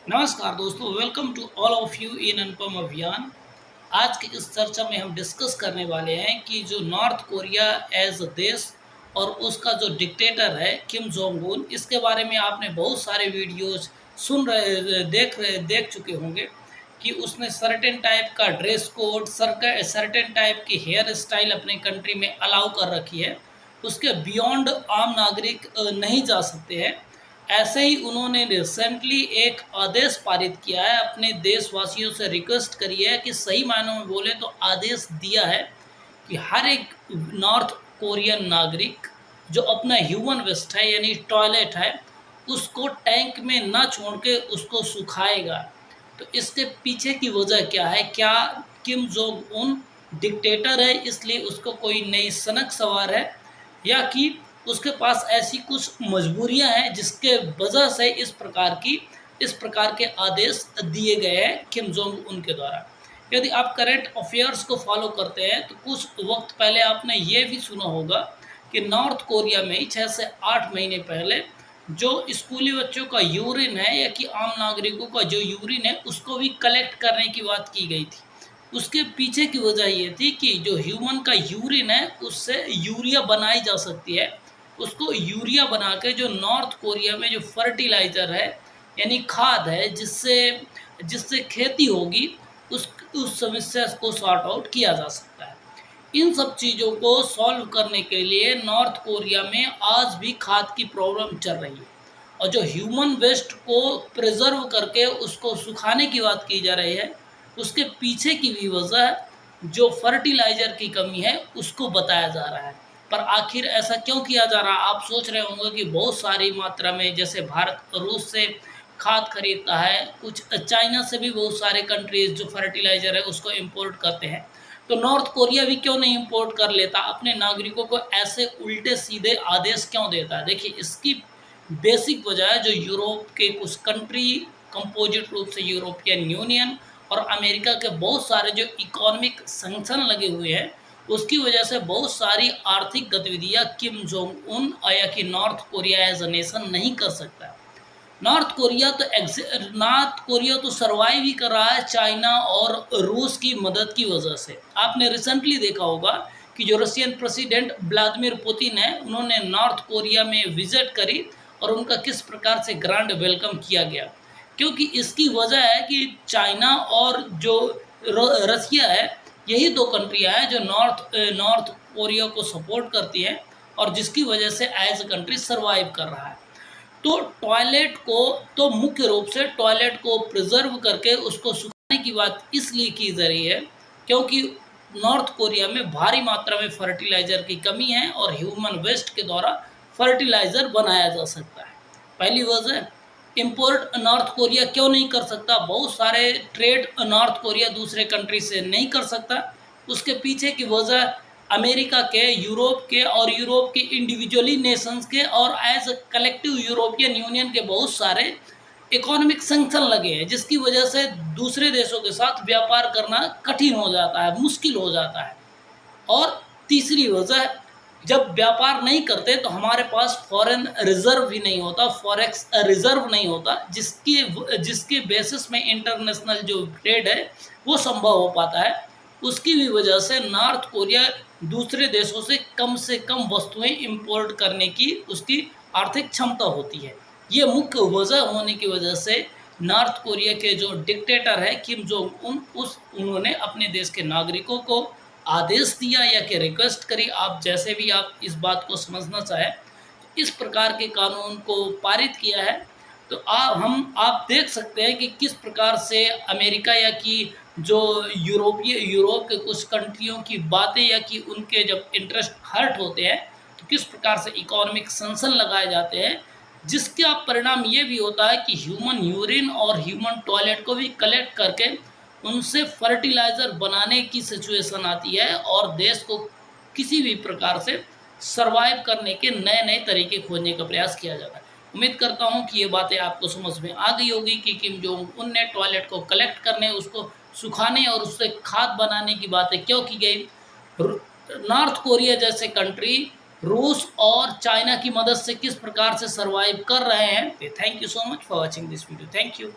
नमस्कार दोस्तों, welcome to all of you in Anupam Abhiyan. आज की इस चर्चा में हम डिस्कस करने वाले हैं कि जो नॉर्थ कोरिया एज अ देश और उसका जो डिक्टेटर है किम जोंग उन, इसके बारे में आपने बहुत सारे वीडियोज देख चुके होंगे कि उसने सर्टेन टाइप का ड्रेस कोड, सर्टेन टाइप की हेयर स्टाइल अपने कंट्री में अलाउ कर रखी है। उसके बियॉन्ड आम नागरिक नहीं जा सकते हैं। ऐसे ही उन्होंने रिसेंटली एक आदेश पारित किया है, अपने देशवासियों से रिक्वेस्ट करी है कि सही मायनों में बोले तो आदेश दिया है कि हर एक नॉर्थ कोरियन नागरिक जो अपना ह्यूमन वेस्ट है यानी टॉयलेट है, उसको टैंक में ना छोड़ के उसको सुखाएगा। तो इसके पीछे की वजह क्या है? क्या किम जोंग उन डिक्टेटर है इसलिए उसको कोई नई सनक सवार है, या कि उसके पास ऐसी कुछ मजबूरियां हैं जिसके वजह से इस प्रकार के आदेश दिए गए हैं किम जोंग उन के द्वारा। यदि आप करंट अफेयर्स को फॉलो करते हैं तो कुछ वक्त पहले आपने ये भी सुना होगा कि नॉर्थ कोरिया में ही 6 से 8 महीने पहले जो स्कूली बच्चों का यूरिन है या कि आम नागरिकों का जो यूरिन है उसको भी कलेक्ट करने की बात की गई थी। उसके पीछे की वजह ये थी कि जो ह्यूमन का यूरिन है उससे यूरिया बनाई जा सकती है। उसको यूरिया बना के जो नॉर्थ कोरिया में जो फर्टिलाइज़र है यानी खाद है जिससे जिससे खेती होगी, उस समस्या को सॉर्ट आउट किया जा सकता है। इन सब चीज़ों को सॉल्व करने के लिए नॉर्थ कोरिया में आज भी खाद की प्रॉब्लम चल रही है, और जो ह्यूमन वेस्ट को प्रिजर्व करके उसको सुखाने की बात की जा रही है, उसके पीछे की भी वजह जो फर्टिलाइज़र की कमी है उसको बताया जा रहा है। पर आखिर ऐसा क्यों किया जा रहा है? आप सोच रहे होंगे कि बहुत सारी मात्रा में जैसे भारत रूस से खाद खरीदता है, कुछ चाइना से भी बहुत सारे कंट्रीज़ जो फर्टिलाइज़र है उसको इम्पोर्ट करते हैं। तो नॉर्थ कोरिया भी क्यों नहीं इम्पोर्ट कर लेता? अपने नागरिकों को ऐसे उल्टे सीधे आदेश क्यों देता है? देखिए, इसकी बेसिक वजह है जो यूरोप के कुछ कंट्री, कंपोजिट रूप से यूरोपियन यूनियन और अमेरिका के बहुत सारे जो इकोनॉमिक सैंक्शन लगे हुए हैं, उसकी वजह से बहुत सारी आर्थिक गतिविधियां किम जोंग उन या कि North Korea as a nation नहीं कर सकता है। नॉर्थ कोरिया तो सर्वाइव ही कर रहा है चाइना और रूस की मदद की वजह से। आपने रिसेंटली देखा होगा कि जो रशियन प्रेसिडेंट व्लादिमीर पुतिन है, उन्होंने नॉर्थ कोरिया में विजिट करी और उनका किस प्रकार से ग्रैंड वेलकम किया गया। क्योंकि इसकी वजह है कि चाइना और जो रसिया है, यही दो कंट्रियाँ हैं जो नॉर्थ कोरिया को सपोर्ट करती हैं और जिसकी वजह से एज अ कंट्री सर्वाइव कर रहा है। तो टॉयलेट को तो मुख्य रूप से टॉयलेट को प्रिजर्व करके उसको सुखाने की बात इसलिए की जा रही है क्योंकि नॉर्थ कोरिया में भारी मात्रा में फर्टिलाइज़र की कमी है और ह्यूमन वेस्ट के द्वारा फर्टिलाइज़र बनाया जा सकता है। पहली वजह, इम्पोर्ट नॉर्थ कोरिया क्यों नहीं कर सकता? बहुत सारे ट्रेड नॉर्थ कोरिया दूसरे कंट्री से नहीं कर सकता। उसके पीछे की वजह अमेरिका के, यूरोप के इंडिविजुअली नेशंस के और as a collective European Union के बहुत सारे इकोनॉमिक सैंक्शन लगे हैं, जिसकी वजह से दूसरे देशों के साथ व्यापार करना कठिन हो जाता है, मुश्किल हो जाता है। और तीसरी वजह, जब व्यापार नहीं करते तो हमारे पास फॉरेन रिजर्व भी नहीं होता, फॉरेक्स रिजर्व नहीं होता, जिसके बेसिस में इंटरनेशनल जो ट्रेड है वो संभव हो पाता है। उसकी भी वजह से नॉर्थ कोरिया दूसरे देशों से कम वस्तुएं इंपोर्ट करने की उसकी आर्थिक क्षमता होती है। ये मुख्य वजह होने की वजह से नॉर्थ कोरिया के जो डिक्टेटर है किम जोंग उन, उन्होंने अपने देश के नागरिकों को आदेश दिया या कि रिक्वेस्ट करी, आप जैसे भी आप इस बात को समझना चाहें, इस प्रकार के कानून को पारित किया है। तो आप देख सकते हैं कि किस प्रकार से अमेरिका या कि जो यूरोप के कुछ कंट्रियों की बातें या कि उनके जब इंटरेस्ट हर्ट होते हैं तो किस प्रकार से इकोनॉमिक सैंक्शन लगाए जाते हैं, जिसका परिणाम ये भी होता है कि ह्यूमन यूरिन और ह्यूमन टॉयलेट को भी कलेक्ट करके उनसे फर्टिलाइज़र बनाने की सिचुएशन आती है और देश को किसी भी प्रकार से सर्वाइव करने के नए नए तरीके खोजने का प्रयास किया जाता है। उम्मीद करता हूँ कि ये बातें आपको समझ में आ गई होगी कि किम जोंग उन ने टॉयलेट को कलेक्ट करने, उसको सुखाने और उससे खाद बनाने की बातें क्यों की गई। नॉर्थ कोरिया जैसे कंट्री रूस और चाइना की मदद से किस प्रकार से सर्वाइव कर रहे हैं। Thank you so much for watching this video. Thank you.